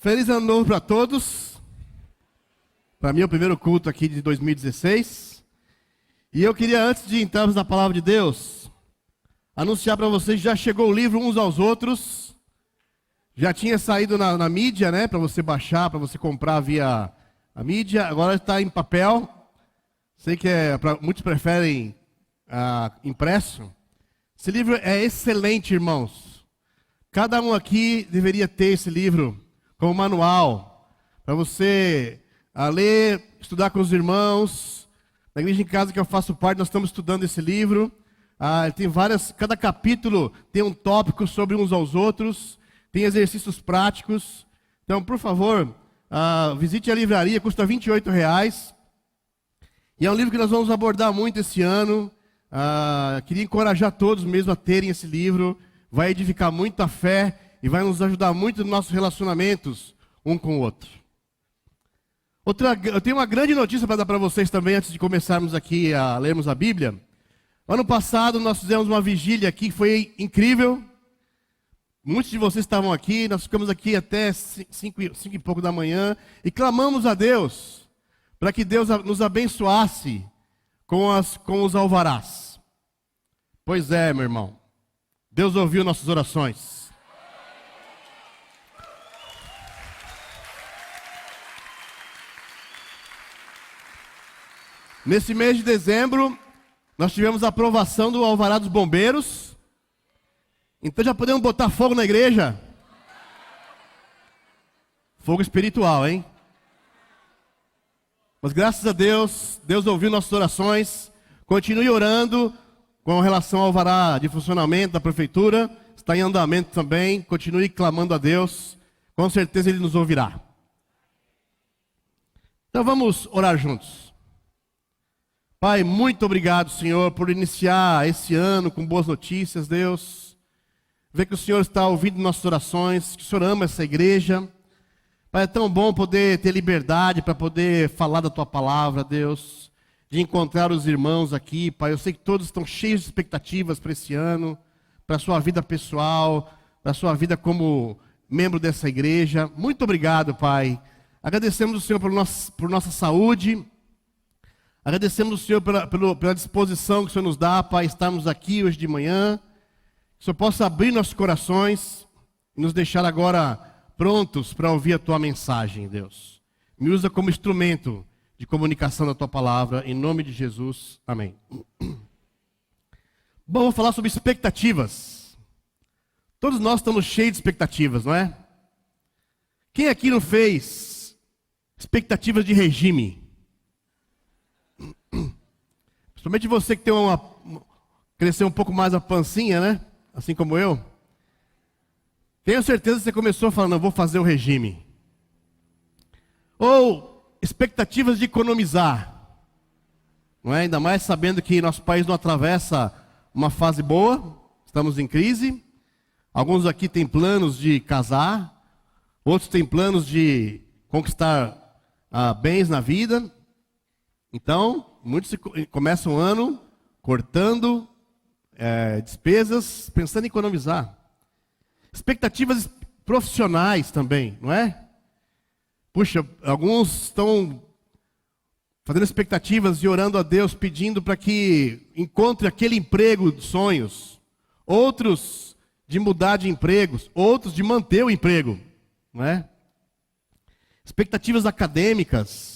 Feliz ano novo para todos. Para mim é o primeiro culto aqui de 2016. E eu queria, antes de entrarmos na palavra de Deus, anunciar para vocês que já chegou o livro Uns aos Outros. Já tinha saído na mídia, né? Para você baixar, para você comprar via a mídia. Agora está em papel. Sei que muitos preferem impresso. Esse livro é excelente, irmãos. Cada um aqui deveria ter esse livro como manual, para você ler, estudar com os irmãos. Na igreja em casa que eu faço parte, nós estamos estudando esse livro. Tem cada capítulo tem um tópico sobre uns aos outros, tem exercícios práticos. Então, por favor, visite a livraria, custa R$28. E é um livro que nós vamos abordar muito esse ano. Queria encorajar todos mesmo a terem esse livro. Vai edificar muito a fé e vai nos ajudar muito nos nossos relacionamentos um com o outro. Eu tenho uma grande notícia para dar para vocês também, antes de começarmos aqui a lermos a Bíblia. Ano passado nós fizemos uma vigília aqui que foi incrível. Muitos de vocês estavam aqui, nós ficamos aqui até 5 e pouco da manhã e clamamos a Deus para que Deus nos abençoasse com os alvarás. Pois é, meu irmão. Deus ouviu nossas orações. Nesse mês de dezembro, nós tivemos a aprovação do alvará dos bombeiros. Então já podemos botar fogo na igreja? Fogo espiritual, hein? Mas graças a Deus, Deus ouviu nossas orações. Continue orando com relação ao alvará de funcionamento da prefeitura. Está em andamento também. Continue clamando a Deus. Com certeza Ele nos ouvirá. Então vamos orar juntos. Pai, muito obrigado, Senhor, por iniciar esse ano com boas notícias, Deus. Ver que o Senhor está ouvindo nossas orações, que o Senhor ama essa igreja. Pai, é tão bom poder ter liberdade para poder falar da Tua palavra, Deus. De encontrar os irmãos aqui, Pai. Eu sei que todos estão cheios de expectativas para esse ano, para a sua vida pessoal, para a sua vida como membro dessa igreja. Muito obrigado, Pai. Agradecemos o Senhor por nossa saúde. Agradecemos o Senhor pela disposição que o Senhor nos dá, Pai, estarmos aqui hoje de manhã. Que o Senhor possa abrir nossos corações e nos deixar agora prontos para ouvir a Tua mensagem, Deus. Me usa como instrumento de comunicação da Tua palavra, em nome de Jesus. Amém. Bom, vou falar sobre expectativas. Todos nós estamos cheios de expectativas, não é? Quem aqui não fez expectativas de regime? Principalmente você que tem cresceu um pouco mais a pancinha, né? Assim como eu. Tenho certeza que você começou falando, eu vou fazer o regime. Ou expectativas de economizar. Não é? Ainda mais sabendo que nosso país não atravessa uma fase boa. Estamos em crise. Alguns aqui têm planos de casar. Outros têm planos de conquistar bens na vida. Então, muitos começam o ano cortando despesas, pensando em economizar. Expectativas profissionais também, não é? Puxa, alguns estão fazendo expectativas e orando a Deus, pedindo para que encontre aquele emprego dos sonhos. Outros de mudar de empregos, outros de manter o emprego, não é? Expectativas acadêmicas,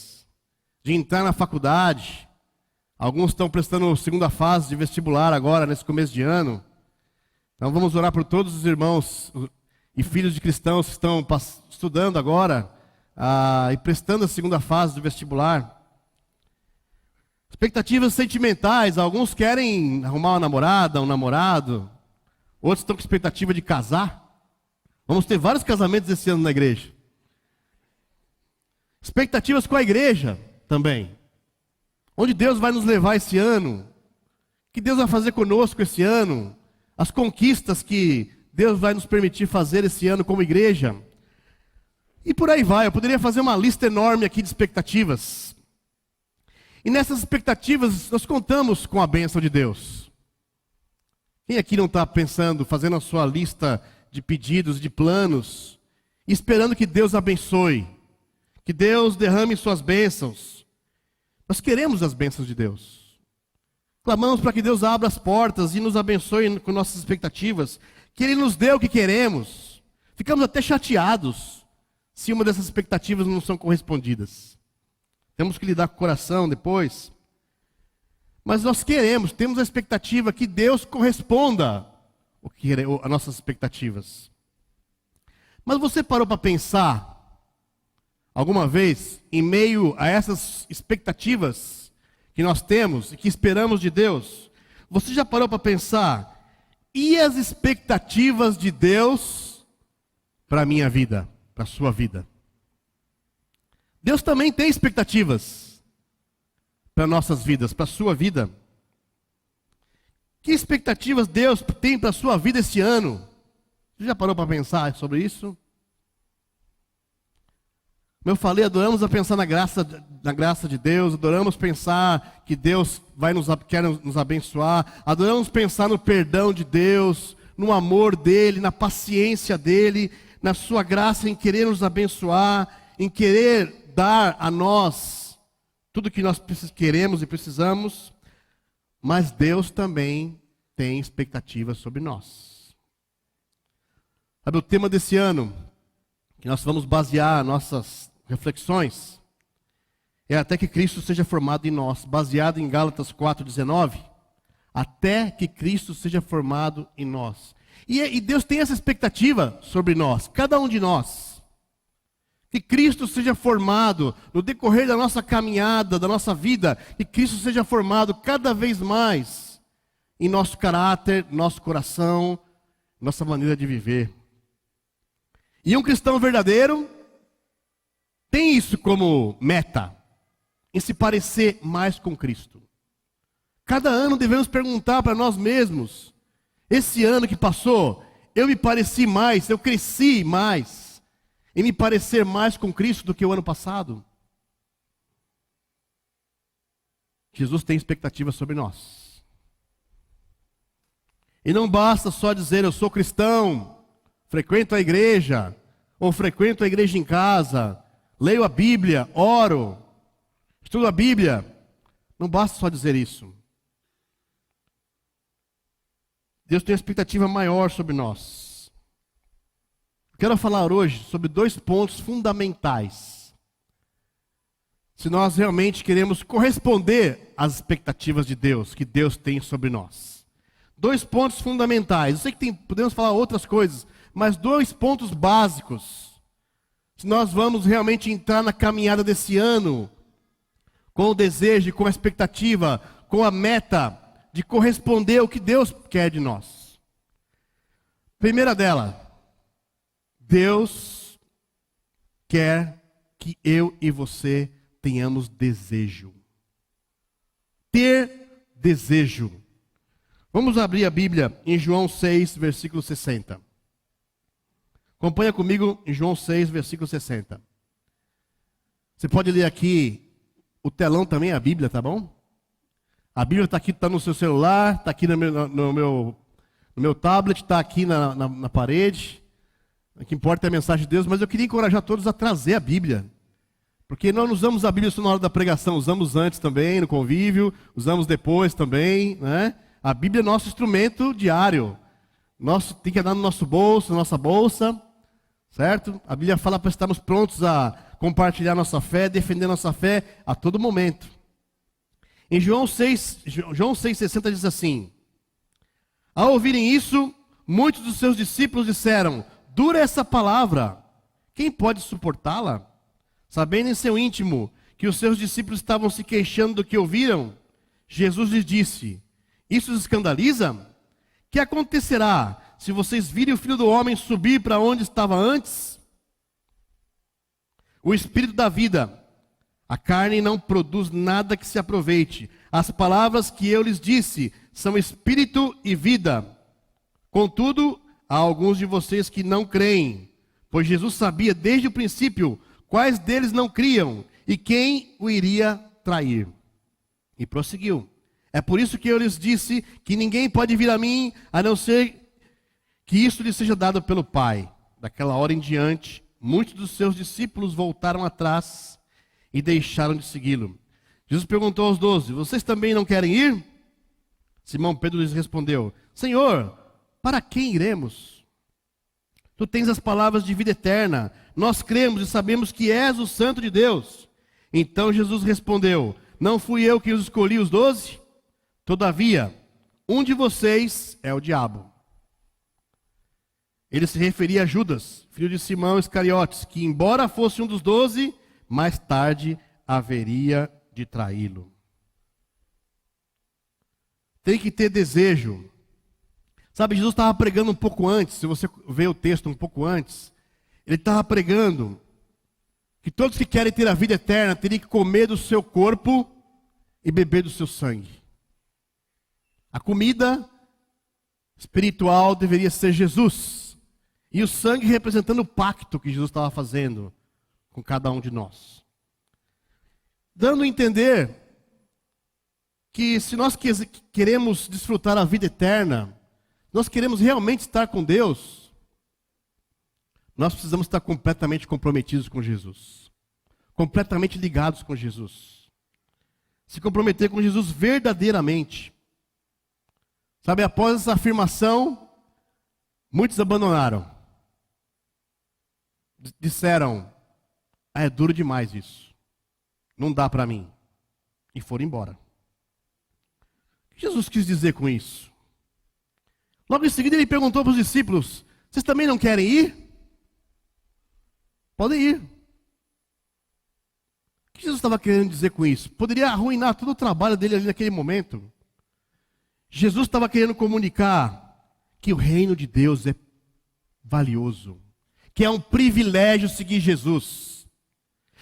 de entrar na faculdade. Alguns estão prestando segunda fase de vestibular agora, nesse começo de ano. Então vamos orar por todos os irmãos e filhos de cristãos que estão estudando agora e prestando a segunda fase do vestibular. Expectativas sentimentais. Alguns querem arrumar uma namorada, um namorado. Outros estão com expectativa de casar. Vamos ter vários casamentos esse ano na igreja. Expectativas com a igreja também. Onde Deus vai nos levar esse ano? O que Deus vai fazer conosco esse ano? As conquistas que Deus vai nos permitir fazer esse ano como igreja. E por aí vai. Eu poderia fazer uma lista enorme aqui de expectativas. E nessas expectativas nós contamos com a bênção de Deus. Quem aqui não está pensando, fazendo a sua lista de pedidos, de planos, esperando que Deus abençoe, que Deus derrame suas bênçãos. Nós queremos as bênçãos de Deus. Clamamos para que Deus abra as portas e nos abençoe com nossas expectativas, que Ele nos dê o que queremos. Ficamos até chateados se uma dessas expectativas não são correspondidas. Temos que lidar com o coração depois. Mas nós temos a expectativa que Deus corresponda às nossas expectativas. Mas você parou para pensar alguma vez, em meio a essas expectativas que nós temos e que esperamos de Deus, você já parou para pensar, e as expectativas de Deus para a minha vida, para a sua vida? Deus também tem expectativas para nossas vidas, para a sua vida. Que expectativas Deus tem para a sua vida esse ano? Você já parou para pensar sobre isso? Como eu falei, adoramos a pensar na graça de Deus, adoramos pensar que Deus quer nos abençoar, adoramos pensar no perdão de Deus, no amor dEle, na paciência dEle, na sua graça em querer nos abençoar, em querer dar a nós tudo que nós queremos e precisamos, mas Deus também tem expectativas sobre nós. Sabe o tema desse ano, que nós vamos basear nossas reflexões, é até que Cristo seja formado em nós, baseado em Gálatas 4,19, até que Cristo seja formado em nós. E Deus tem essa expectativa sobre nós, cada um de nós, que Cristo seja formado no decorrer da nossa caminhada, da nossa vida, que Cristo seja formado cada vez mais em nosso caráter, nosso coração, nossa maneira de viver. E um cristão verdadeiro tem isso como meta, em se parecer mais com Cristo. Cada ano devemos perguntar para nós mesmos, esse ano que passou, eu me pareci mais, eu cresci mais, em me parecer mais com Cristo do que o ano passado? Jesus tem expectativas sobre nós. E não basta só dizer, eu sou cristão, frequento a igreja, ou frequento a igreja em casa, leio a Bíblia, oro, estudo a Bíblia. Não basta só dizer isso. Deus tem uma expectativa maior sobre nós. Quero falar hoje sobre 2 pontos fundamentais. Se nós realmente queremos corresponder às expectativas de Deus, que Deus tem sobre nós. 2 pontos fundamentais. Eu sei que podemos falar outras coisas, mas 2 pontos básicos. Se nós vamos realmente entrar na caminhada desse ano, com o desejo, com a expectativa, com a meta de corresponder ao que Deus quer de nós. Primeira dela, Deus quer que eu e você tenhamos desejo. Ter desejo. Vamos abrir a Bíblia em João 6, versículo 60. Acompanha comigo em João 6, versículo 60. Você pode ler aqui, o telão também é a Bíblia, tá bom? A Bíblia está aqui, está no seu celular, está aqui no meu tablet, está aqui na parede. O que importa é a mensagem de Deus, mas eu queria encorajar todos a trazer a Bíblia. Porque nós não usamos a Bíblia só na hora da pregação, usamos antes também, no convívio, usamos depois também, né? A Bíblia é nosso instrumento diário. Tem que andar no nosso bolso, na nossa bolsa, certo? A Bíblia fala para estarmos prontos a compartilhar nossa fé, defender nossa fé a todo momento. Em João 6,60 diz assim: ao ouvirem isso, muitos dos seus discípulos disseram, dura essa palavra, quem pode suportá-la? Sabendo em seu íntimo que os seus discípulos estavam se queixando do que ouviram, Jesus lhes disse, isso os escandaliza? Que acontecerá se vocês virem o Filho do Homem subir para onde estava antes? O Espírito da vida, a carne não produz nada que se aproveite. As palavras que eu lhes disse são Espírito e vida. Contudo, há alguns de vocês que não creem, pois Jesus sabia desde o princípio quais deles não criam e quem o iria trair. E prosseguiu. É por isso que eu lhes disse que ninguém pode vir a mim, a não ser que isso lhe seja dado pelo Pai. Daquela hora em diante, muitos dos seus discípulos voltaram atrás e deixaram de segui-lo. Jesus perguntou aos 12, vocês também não querem ir? Simão Pedro lhes respondeu, Senhor, para quem iremos? Tu tens as palavras de vida eterna, nós cremos e sabemos que és o Santo de Deus. Então Jesus respondeu, não fui eu que os escolhi os 12? Todavia, um de vocês é o diabo. Ele se referia a Judas, filho de Simão Iscariotes, que embora fosse um dos 12, mais tarde haveria de traí-lo. Tem que ter desejo. Sabe, Jesus estava pregando um pouco antes, se você ver o texto um pouco antes, ele estava pregando que todos que querem ter a vida eterna teriam que comer do seu corpo e beber do seu sangue. A comida espiritual deveria ser Jesus. E o sangue representando o pacto que Jesus estava fazendo com cada um de nós. Dando a entender que se nós queremos desfrutar a vida eterna, nós queremos realmente estar com Deus, nós precisamos estar completamente comprometidos com Jesus. Completamente ligados com Jesus. Se comprometer com Jesus verdadeiramente. Sabe, após essa afirmação, muitos abandonaram. Disseram, é duro demais isso. Não dá para mim. E foram embora. O que Jesus quis dizer com isso? Logo em seguida ele perguntou para os discípulos, vocês também não querem ir? Podem ir. O que Jesus estava querendo dizer com isso? Poderia arruinar todo o trabalho dele ali naquele momento. Jesus estava querendo comunicar que o reino de Deus é valioso. Que é um privilégio seguir Jesus.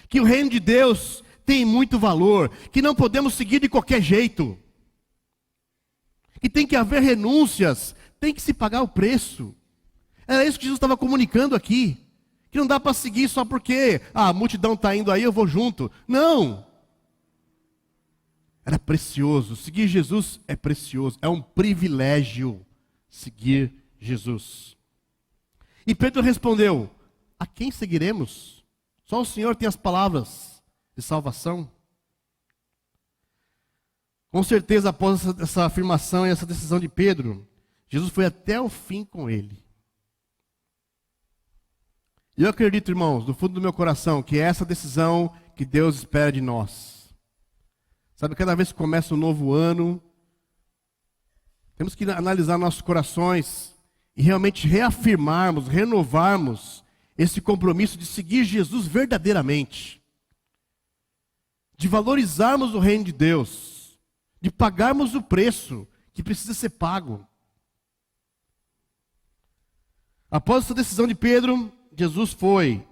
Que o reino de Deus tem muito valor. Que não podemos seguir de qualquer jeito. Que tem que haver renúncias. Tem que se pagar o preço. Era isso que Jesus estava comunicando aqui. Que não dá para seguir só porque a multidão está indo aí, eu vou junto. Não. Era precioso. Seguir Jesus é precioso. É um privilégio seguir Jesus. E Pedro respondeu, a quem seguiremos? Só o Senhor tem as palavras de salvação. Com certeza, após essa afirmação e essa decisão de Pedro, Jesus foi até o fim com ele. E eu acredito, irmãos, do fundo do meu coração, que é essa decisão que Deus espera de nós. Sabe, cada vez que começa um novo ano, temos que analisar nossos corações e realmente reafirmarmos, renovarmos esse compromisso de seguir Jesus verdadeiramente. De valorizarmos o reino de Deus. De pagarmos o preço que precisa ser pago. Após essa decisão de Pedro, Jesus foi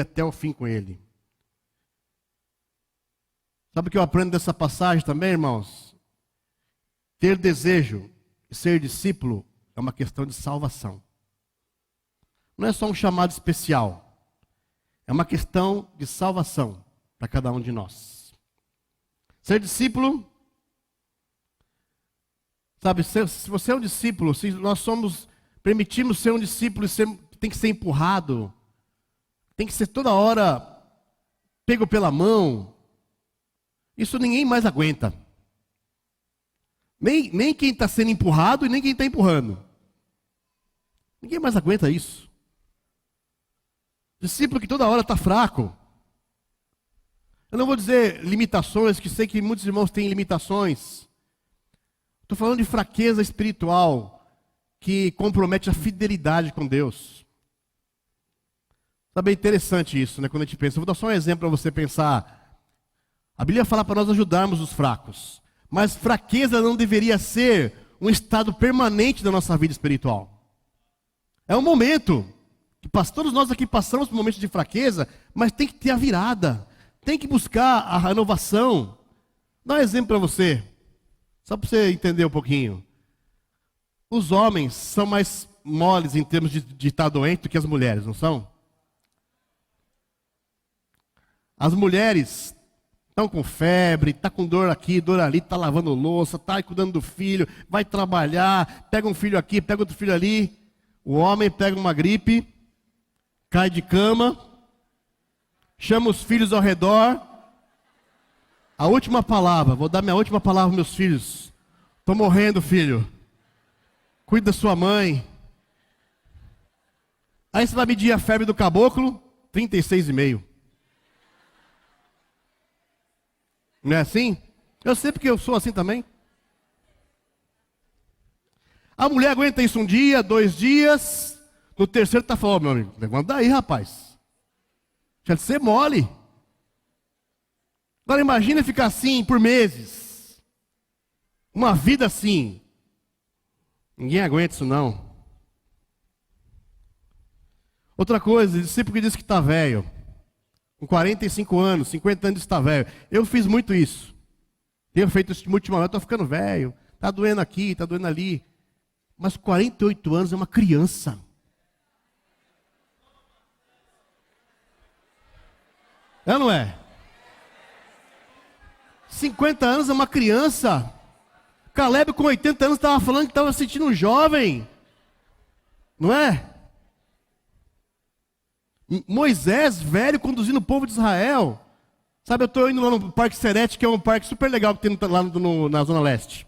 até o fim com ele. Sabe o que eu aprendo dessa passagem também, irmãos? Ter desejo e ser discípulo é uma questão de salvação. Não é só um chamado especial. É uma questão de salvação para cada um de nós. Ser discípulo, sabe, se você é um discípulo, se nós permitimos ser um discípulo e tem que ser empurrado, tem que ser toda hora pego pela mão, isso ninguém mais aguenta. Nem quem está sendo empurrado e nem quem está empurrando. Ninguém mais aguenta isso. Discípulo que toda hora está fraco. Eu não vou dizer limitações, que sei que muitos irmãos têm limitações. Estou falando de fraqueza espiritual que compromete a fidelidade com Deus. Sabe, é interessante isso, né? Quando a gente pensa. Eu vou dar só um exemplo para você pensar. A Bíblia fala para nós ajudarmos os fracos. Mas fraqueza não deveria ser um estado permanente da nossa vida espiritual. É um momento que todos nós aqui passamos por momentos de fraqueza, mas tem que ter a virada. Tem que buscar a renovação. Dá um exemplo para você. Só para você entender um pouquinho. Os homens são mais moles em termos de estar doente do que as mulheres, não são? As mulheres estão com febre, está com dor aqui, dor ali, está lavando louça, está cuidando do filho, vai trabalhar, pega um filho aqui, pega outro filho ali. O homem pega uma gripe, cai de cama, chama os filhos ao redor. A última palavra, vou dar minha última palavra aos meus filhos. Estou morrendo, filho. Cuida da sua mãe. Aí você vai medir a febre do caboclo, 36,5. Não é assim? Eu sei porque eu sou assim também. A mulher aguenta isso um dia, 2 dias. No terceiro está falando, meu amigo, levanta daí, rapaz. Já de ser mole. Agora imagina ficar assim por meses. Uma vida assim. Ninguém aguenta isso não. Outra coisa, o discípulo que diz que está velho. Com 45 anos, 50 anos está velho. Eu fiz muito isso. Tenho feito isso ultimamente, estou ficando velho. Está doendo aqui, está doendo ali. Mas 48 anos é uma criança. É ou não é? 50 anos é uma criança. Caleb com 80 anos estava falando que estava sentindo um jovem. Não é? Moisés, velho, conduzindo o povo de Israel. Sabe, eu estou indo lá no Parque Serete, que é um parque super legal que tem lá na Zona Leste.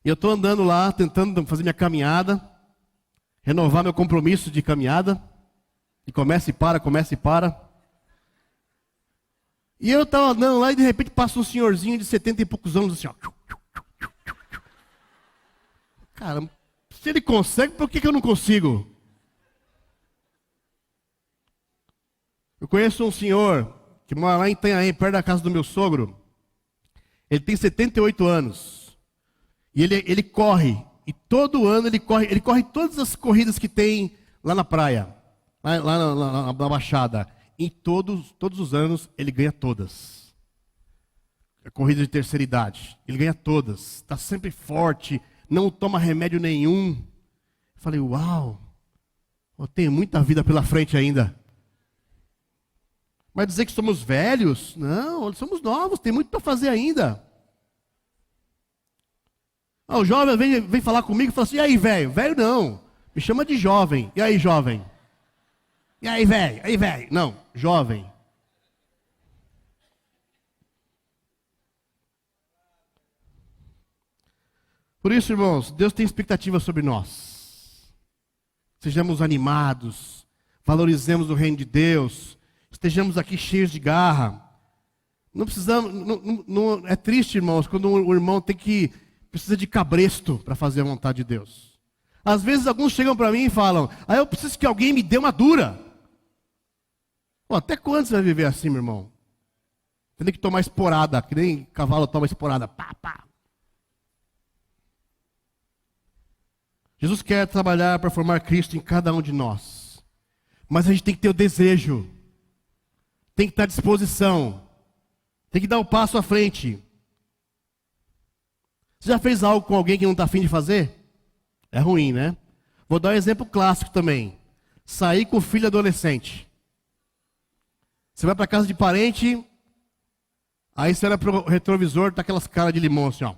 E eu estou andando lá, tentando fazer minha caminhada, renovar meu compromisso de caminhada. E começa e para, começa e para. E eu estava andando lá e de repente passa um senhorzinho de 70 e poucos anos assim, ó. Cara, se ele consegue, por que eu não consigo? Eu conheço um senhor que mora lá em Itanhaém, perto da casa do meu sogro. Ele tem 78 anos. E ele corre. E todo ano ele corre todas as corridas que tem lá na praia. Lá na Baixada. E todos os anos ele ganha todas. É corrida de terceira idade. Ele ganha todas. Está sempre forte. Não toma remédio nenhum. Eu falei, uau. Eu tenho muita vida pela frente ainda. Mas dizer que somos velhos? Não, somos novos, tem muito para fazer ainda. O jovem vem falar comigo e fala assim, e aí, velho? Velho não, me chama de jovem. E aí, jovem? E aí, velho? Aí, velho? Não, jovem. Por isso, irmãos, Deus tem expectativa sobre nós. Sejamos animados, valorizemos o reino de Deus. Estejamos aqui cheios de garra. Não precisamos, não, é triste, irmãos, quando o irmão precisa de cabresto para fazer a vontade de Deus. Às vezes alguns chegam para mim e falam, eu preciso que alguém me dê uma dura. Até quando você vai viver assim, meu irmão? Tem que tomar esporada, que nem cavalo toma esporada. Pá, pá. Jesus quer trabalhar para formar Cristo em cada um de nós. Mas a gente tem que ter o desejo. Tem que estar à disposição. Tem que dar o passo à frente. Você já fez algo com alguém que não está afim de fazer? É ruim, né? Vou dar um exemplo clássico também. Sair com o filho adolescente. Você vai para casa de parente, aí você olha para o retrovisor, tá aquelas caras de limão assim, ó.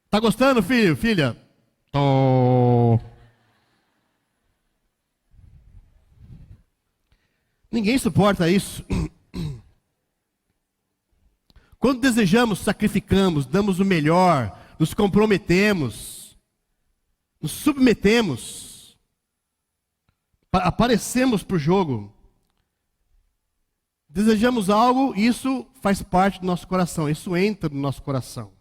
Tá gostando, filho? Filha? Tô. Ninguém suporta isso. Quando desejamos, sacrificamos, damos o melhor, nos comprometemos, nos submetemos, aparecemos para o jogo. Desejamos algo, isso faz parte do nosso coração, isso entra no nosso coração.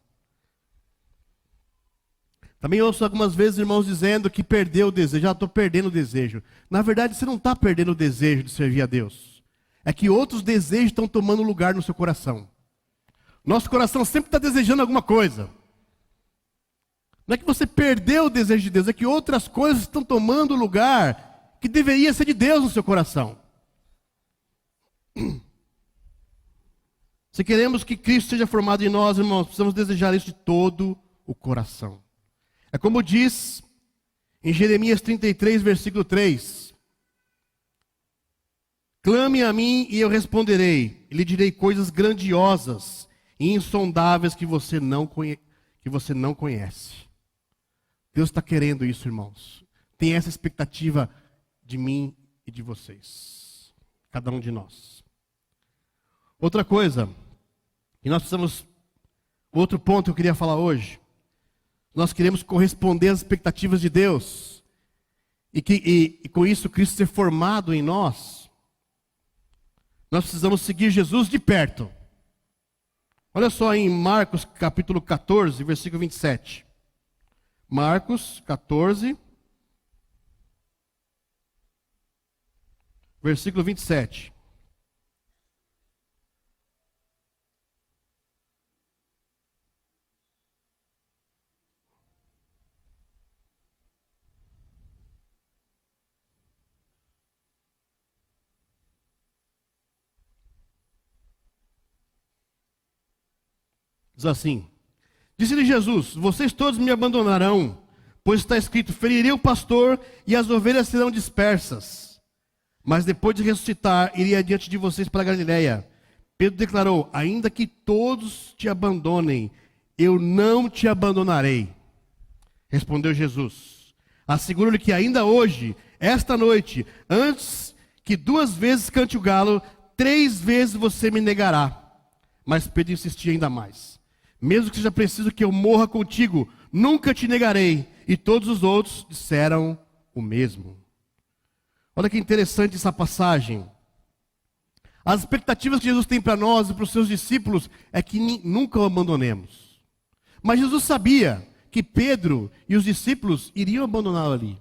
Também ouço algumas vezes irmãos dizendo que perdeu o desejo. Estou perdendo o desejo. Na verdade, você não está perdendo o desejo de servir a Deus. É que outros desejos estão tomando lugar no seu coração. Nosso coração sempre está desejando alguma coisa. Não é que você perdeu o desejo de Deus, é que outras coisas estão tomando lugar que deveria ser de Deus no seu coração. Se queremos que Cristo seja formado em nós, irmãos, precisamos desejar isso de todo o coração. É como diz em Jeremias 33, versículo 3. Clame a mim e eu responderei, e lhe direi coisas grandiosas e insondáveis que você não conhece. Deus está querendo isso, irmãos. Tem essa expectativa de mim e de vocês. Cada um de nós. Outra coisa, e nós precisamos, outro ponto que eu queria falar hoje. Nós queremos corresponder às expectativas de Deus. E com isso Cristo ser formado em nós. Nós precisamos seguir Jesus de perto. Olha só em Marcos capítulo 14, versículo 27. Marcos 14, versículo 27. Diz assim: disse-lhe Jesus: vocês todos me abandonarão, pois está escrito: ferirei o pastor e as ovelhas serão dispersas. Mas depois de ressuscitar, iria adiante de vocês para a Galileia. Pedro declarou: ainda que todos te abandonem, eu não te abandonarei. Respondeu Jesus: asseguro-lhe que ainda hoje, esta noite, antes que 2 vezes cante o galo, 3 vezes você me negará. Mas Pedro insistia ainda mais: mesmo que seja preciso que eu morra contigo, nunca te negarei. E todos os outros disseram o mesmo. Olha que interessante essa passagem. As expectativas que Jesus tem para nós e para os seus discípulos é que nunca o abandonemos. Mas Jesus sabia que Pedro e os discípulos iriam abandoná-lo ali.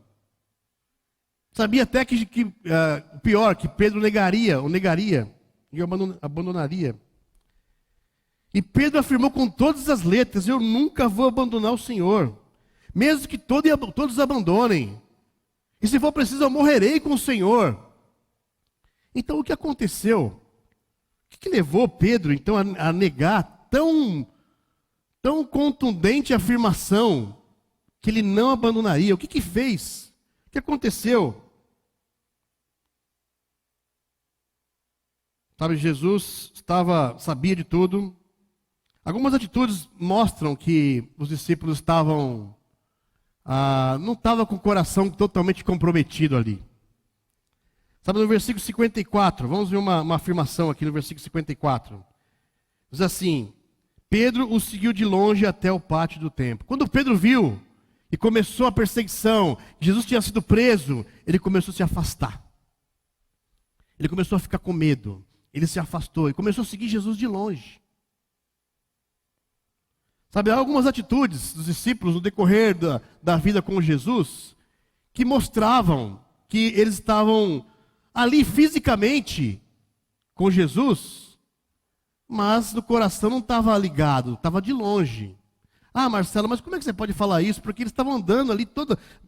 Sabia até que pior, que Pedro o negaria e abandonaria. E Pedro afirmou com todas as letras: eu nunca vou abandonar o Senhor, mesmo que todos abandonem. E se for preciso, eu morrerei com o Senhor. Então o que aconteceu? O que levou Pedro então a negar tão contundente afirmação que ele não abandonaria? O que fez? O que aconteceu? Sabe, Jesus sabia de tudo. Algumas atitudes mostram que os discípulos não estavam com o coração totalmente comprometido ali. Sabe, no versículo 54, vamos ver uma afirmação aqui no versículo 54. Diz assim: Pedro o seguiu de longe até o pátio do templo. Quando Pedro viu e começou a perseguição, Jesus tinha sido preso, ele começou a se afastar. Ele começou a ficar com medo. Ele se afastou e começou a seguir Jesus de longe. Sabe, há algumas atitudes dos discípulos no decorrer da vida com Jesus que mostravam que eles estavam ali fisicamente com Jesus, mas no coração não estava ligado, estava de longe. Ah, Marcelo, mas como é que você pode falar isso? Porque eles estavam andando ali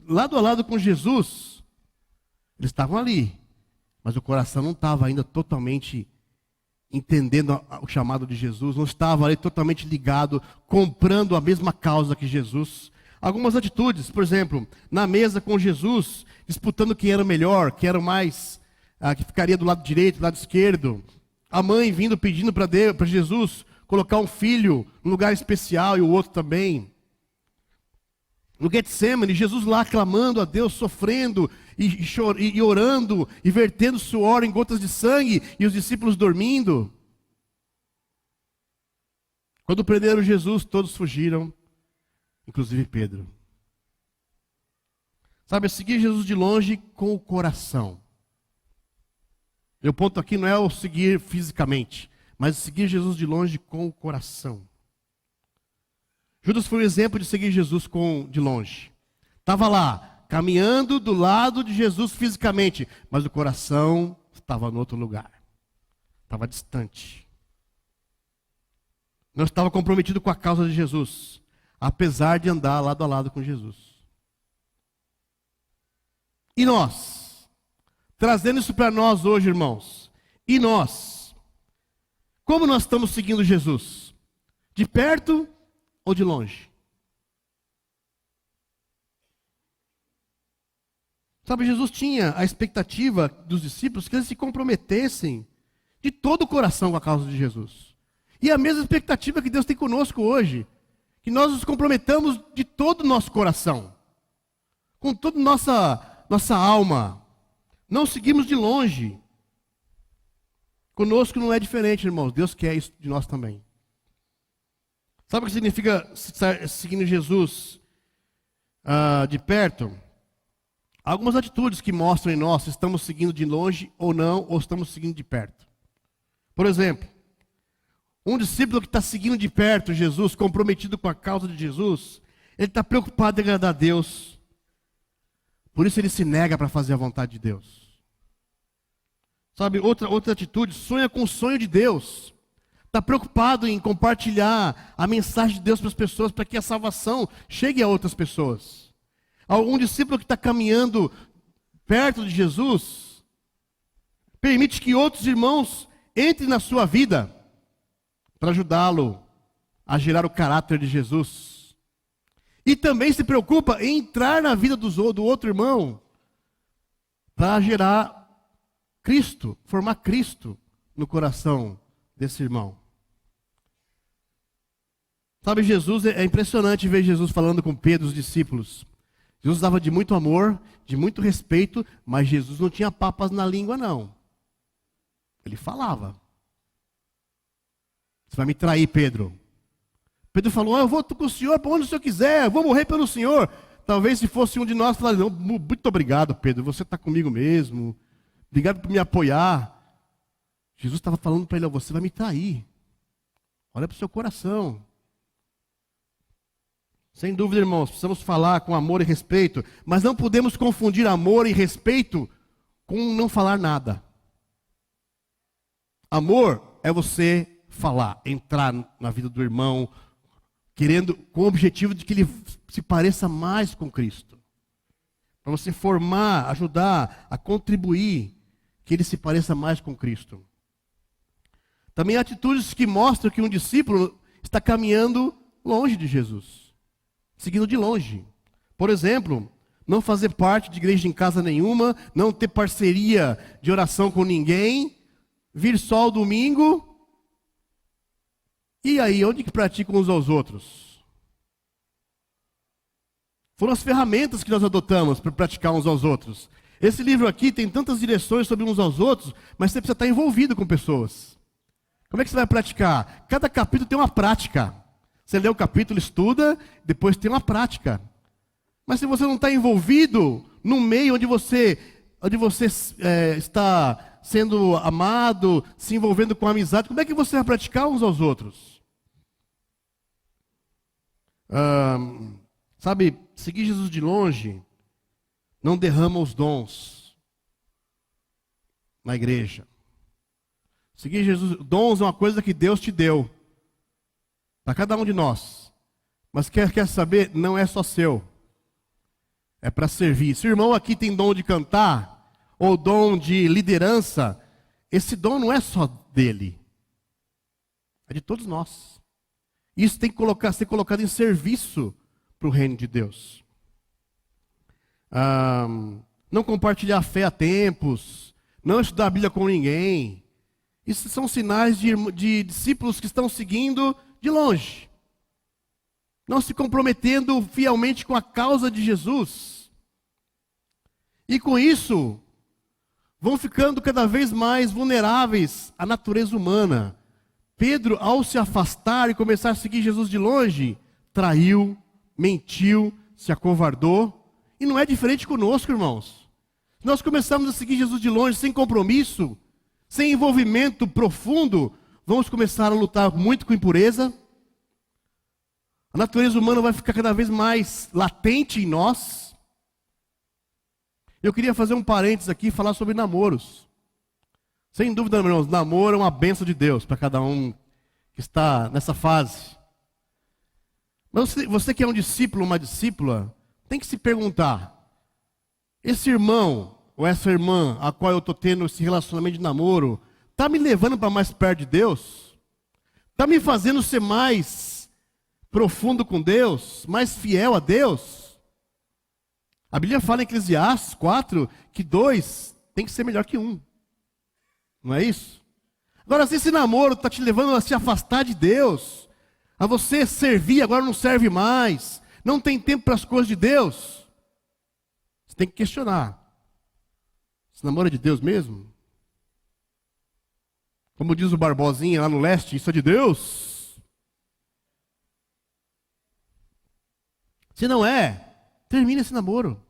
lado a lado com Jesus. Eles estavam ali, mas o coração não estava ainda totalmente entendendo o chamado de Jesus, não estava ali totalmente ligado, comprando a mesma causa que Jesus. Algumas atitudes, por exemplo, na mesa com Jesus, disputando quem era o melhor, quem era o mais, que ficaria do lado direito, do lado esquerdo. A mãe vindo pedindo para Jesus colocar um filho num lugar especial e o outro também. No Getsemane, Jesus lá clamando a Deus, sofrendo e orando, e vertendo suor em gotas de sangue, e os discípulos dormindo. Quando prenderam Jesus, todos fugiram, inclusive Pedro. Sabe, seguir Jesus de longe com o coração. Meu ponto aqui não é o seguir fisicamente, mas seguir Jesus de longe com o coração. Judas foi um exemplo de seguir Jesus de longe. Estava lá, caminhando do lado de Jesus fisicamente, mas o coração estava em outro lugar. Estava distante. Não estava comprometido com a causa de Jesus, apesar de andar lado a lado com Jesus. E nós? Trazendo isso para nós hoje, irmãos. E nós? Como nós estamos seguindo Jesus? De perto ou de longe? Sabe, Jesus tinha a expectativa dos discípulos que eles se comprometessem de todo o coração com a causa de Jesus. E a mesma expectativa que Deus tem conosco hoje, que nós nos comprometamos de todo o nosso coração, com toda nossa alma, Não seguimos de longe. Conosco não é diferente, irmãos. Deus quer isso de nós também. Sabe o que significa estar seguindo Jesus de perto? Algumas atitudes que mostram em nós se estamos seguindo de longe ou não, ou estamos seguindo de perto. Por exemplo, um discípulo que está seguindo de perto Jesus, comprometido com a causa de Jesus, ele está preocupado em agradar a Deus. Por isso ele se nega para fazer a vontade de Deus. Sabe, outra atitude, sonha com o sonho de Deus. Está preocupado em compartilhar a mensagem de Deus para as pessoas, para que a salvação chegue a outras pessoas. Algum discípulo que está caminhando perto de Jesus, permite que outros irmãos entrem na sua vida, para ajudá-lo a gerar o caráter de Jesus. E também se preocupa em entrar na vida do outro irmão, para gerar Cristo, formar Cristo no coração desse irmão. Sabe, Jesus, é impressionante ver Jesus falando com Pedro, os discípulos. Jesus dava de muito amor, de muito respeito, mas Jesus não tinha papas na língua, não. Ele falava. Você vai me trair, Pedro. Pedro falou, eu vou com o senhor para onde o senhor quiser, eu vou morrer pelo senhor. Talvez se fosse um de nós, falaria, muito obrigado, Pedro, você está comigo mesmo. Obrigado por me apoiar. Jesus estava falando para ele, você vai me trair. Olha para o seu coração. Sem dúvida, irmãos, precisamos falar com amor e respeito, mas não podemos confundir amor e respeito com não falar nada. Amor é você falar, entrar na vida do irmão, com o objetivo de que ele se pareça mais com Cristo. Para você formar, ajudar, a contribuir, que ele se pareça mais com Cristo. Também há atitudes que mostram que um discípulo está caminhando longe de Jesus, seguindo de longe. Por exemplo, não fazer parte de igreja em casa nenhuma, não ter parceria de oração com ninguém, vir só ao domingo. E aí, onde que praticam uns aos outros? Foram as ferramentas que nós adotamos para praticar uns aos outros. Esse livro aqui tem tantas direções sobre uns aos outros, mas você precisa estar envolvido com pessoas. Como é que você vai praticar? Cada capítulo tem uma prática. Você lê o capítulo, estuda, depois tem uma prática. Mas se você não está envolvido no meio onde você está sendo amado, se envolvendo com amizade, como é que você vai praticar uns aos outros? Sabe, seguir Jesus de longe não derrama os dons na igreja. Seguir Jesus, dons é uma coisa que Deus te deu para cada um de nós. Mas quer saber, não é só seu. É para servir. Se o irmão aqui tem dom de cantar, ou dom de liderança, esse dom não é só dele. É de todos nós. Isso tem que ser colocado em serviço para o reino de Deus. Não compartilhar a fé a tempos, não estudar a Bíblia com ninguém. Isso são sinais de discípulos que estão seguindo de longe. Não se comprometendo fielmente com a causa de Jesus. E com isso, vão ficando cada vez mais vulneráveis à natureza humana. Pedro, ao se afastar e começar a seguir Jesus de longe, traiu, mentiu, se acovardou. E não é diferente conosco, irmãos. Se nós começarmos a seguir Jesus de longe, sem compromisso, sem envolvimento profundo, vamos começar a lutar muito com impureza. A natureza humana vai ficar cada vez mais latente em nós. Eu queria fazer um parênteses aqui e falar sobre namoros. Sem dúvida, irmãos, namoro é uma bênção de Deus para cada um que está nessa fase. Mas você que é um discípulo, uma discípula, tem que se perguntar, esse irmão ou essa irmã a qual eu estou tendo esse relacionamento de namoro, está me levando para mais perto de Deus? Está me fazendo ser mais profundo com Deus? Mais fiel a Deus? A Bíblia fala em Eclesiastes 4 que 2 tem que ser melhor que 1. Não é isso? Agora, se esse namoro está te levando a se afastar de Deus, a você servir, agora não serve mais, não tem tempo para as coisas de Deus, você tem que questionar. Esse namoro é de Deus mesmo? Como diz o Barbosinha lá no leste, isso é de Deus? Se não é, termine esse namoro.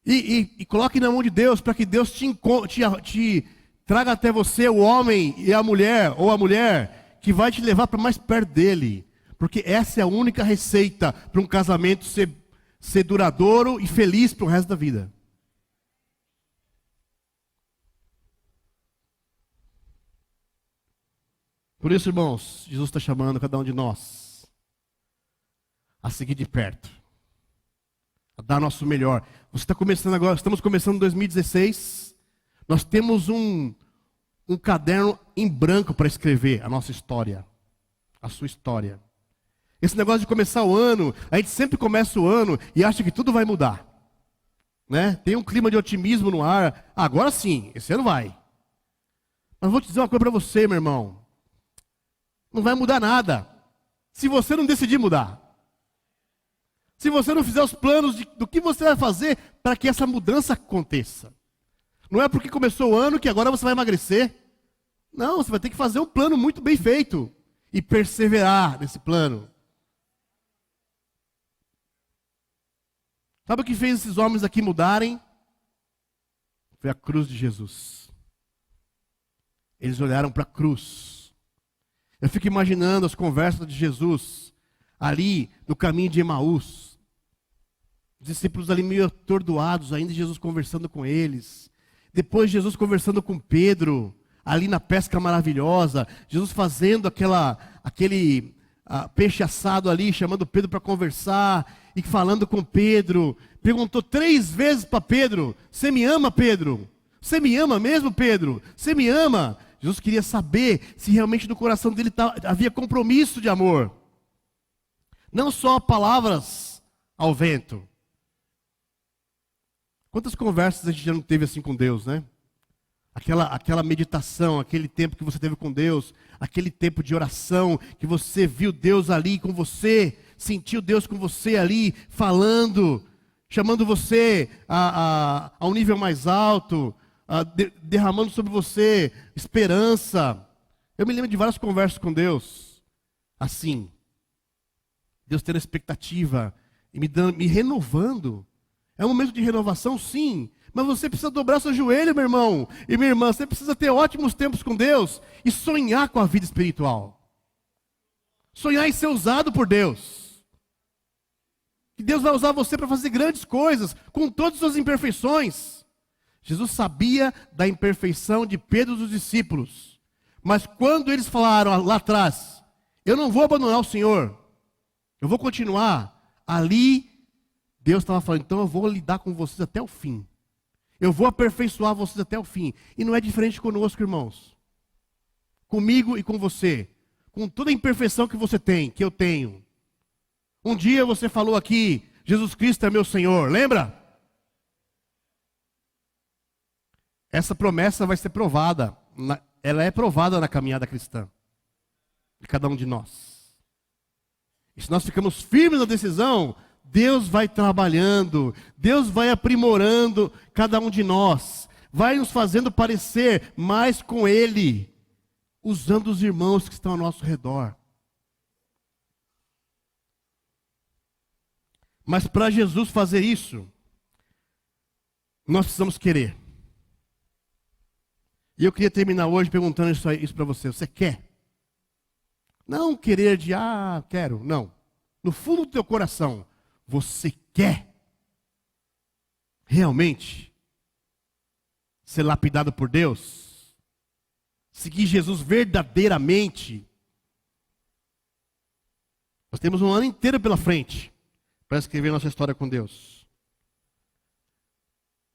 E coloque na mão de Deus, para que Deus te traga até você o homem e a mulher, ou a mulher, que vai te levar para mais perto dele. Porque essa é a única receita para um casamento ser duradouro e feliz para o resto da vida. Por isso, irmãos, Jesus está chamando cada um de nós a seguir de perto, a dar nosso melhor. Você está começando agora, estamos começando em 2016. Nós temos um caderno em branco para escrever a nossa história, a sua história. Esse negócio de começar o ano, a gente sempre começa o ano e acha que tudo vai mudar, né? Tem um clima de otimismo no ar. Agora sim, esse ano vai. Mas vou te dizer uma coisa para você, meu irmão. Não vai mudar nada se você não decidir mudar. Se você não fizer os planos do que você vai fazer para que essa mudança aconteça. Não é porque começou o ano que agora você vai emagrecer. Não, você vai ter que fazer um plano muito bem feito e perseverar nesse plano. Sabe o que fez esses homens aqui mudarem? Foi a cruz de Jesus. Eles olharam para a cruz. Eu fico imaginando as conversas de Jesus ali no caminho de Emaús. Os discípulos ali meio atordoados ainda, Jesus conversando com eles. Depois Jesus conversando com Pedro, ali na pesca maravilhosa. Jesus fazendo aquele peixe assado ali, chamando Pedro para conversar e falando com Pedro. Perguntou 3 vezes para Pedro: você me ama, Pedro? Você me ama mesmo, Pedro? Você me ama? Jesus queria saber se realmente no coração dele havia compromisso de amor. Não só palavras ao vento. Quantas conversas a gente já não teve assim com Deus, né? Aquela meditação, aquele tempo que você teve com Deus, aquele tempo de oração, que você viu Deus ali com você, sentiu Deus com você ali, falando, chamando você a um nível mais alto, derramando sobre você esperança. Eu me lembro de várias conversas com Deus, assim, Deus tendo expectativa e me renovando. É um momento de renovação, sim, mas você precisa dobrar seu joelho, meu irmão e minha irmã. Você precisa ter ótimos tempos com Deus e sonhar com a vida espiritual. Sonhar em ser usado por Deus. Que Deus vai usar você para fazer grandes coisas, com todas as suas imperfeições. Jesus sabia da imperfeição de Pedro e dos discípulos. Mas quando eles falaram lá atrás: eu não vou abandonar o Senhor, eu vou continuar, ali Deus estava falando: então eu vou lidar com vocês até o fim. Eu vou aperfeiçoar vocês até o fim. E não é diferente conosco, irmãos. Comigo e com você. Com toda a imperfeição que você tem, que eu tenho. Um dia você falou aqui: Jesus Cristo é meu Senhor, lembra? Essa promessa vai ser provada. Ela é provada na caminhada cristã. De cada um de nós. E se nós ficamos firmes na decisão, Deus vai trabalhando, Deus vai aprimorando cada um de nós, vai nos fazendo parecer mais com Ele, usando os irmãos que estão ao nosso redor. Mas para Jesus fazer isso, nós precisamos querer. E eu queria terminar hoje perguntando isso para você: você quer? Não querer de, quero, não. No fundo do teu coração, você quer realmente ser lapidado por Deus? Seguir Jesus verdadeiramente? Nós temos um ano inteiro pela frente para escrever nossa história com Deus.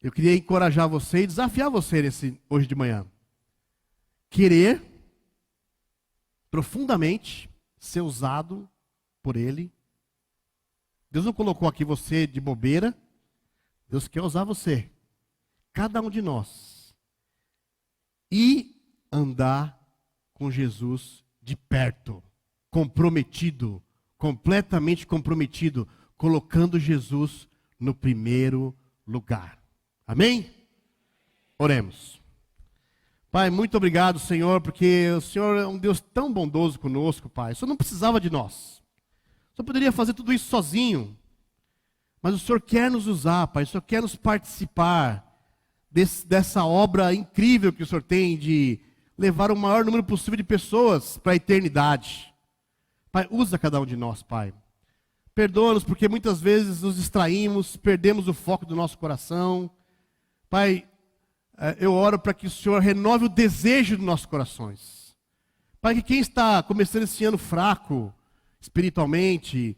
Eu queria encorajar você e desafiar você hoje de manhã. Querer profundamente ser usado por Ele. Deus não colocou aqui você de bobeira. Deus quer usar você, cada um de nós, e andar com Jesus de perto, comprometido, completamente comprometido, colocando Jesus no primeiro lugar. Amém? Oremos. Pai, muito obrigado, Senhor, porque o Senhor é um Deus tão bondoso conosco, Pai. O Senhor não precisava de nós. O Senhor poderia fazer tudo isso sozinho. Mas o Senhor quer nos usar, Pai. O Senhor quer nos participar dessa obra incrível que o Senhor tem de levar o maior número possível de pessoas para a eternidade. Pai, usa cada um de nós, Pai. Perdoa-nos porque muitas vezes nos distraímos, perdemos o foco do nosso coração. Pai, eu oro para que o Senhor renove o desejo dos nossos corações. Pai, que quem está começando esse ano fraco, espiritualmente,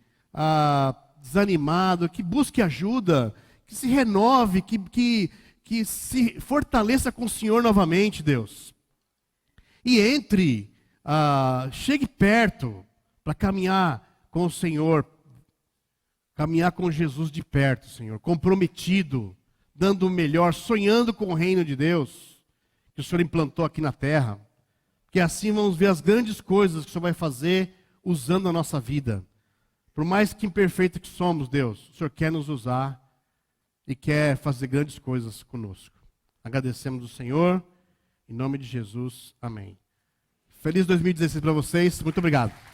desanimado, que busque ajuda, que se renove, que se fortaleça com o Senhor novamente, Deus. E chegue perto para caminhar com o Senhor, caminhar com Jesus de perto, Senhor, comprometido, dando o melhor, sonhando com o reino de Deus, que o Senhor implantou aqui na terra. Que assim vamos ver as grandes coisas que o Senhor vai fazer usando a nossa vida. Por mais que imperfeito que somos, Deus, o Senhor quer nos usar e quer fazer grandes coisas conosco. Agradecemos o Senhor, em nome de Jesus, amém. Feliz 2016 para vocês, muito obrigado.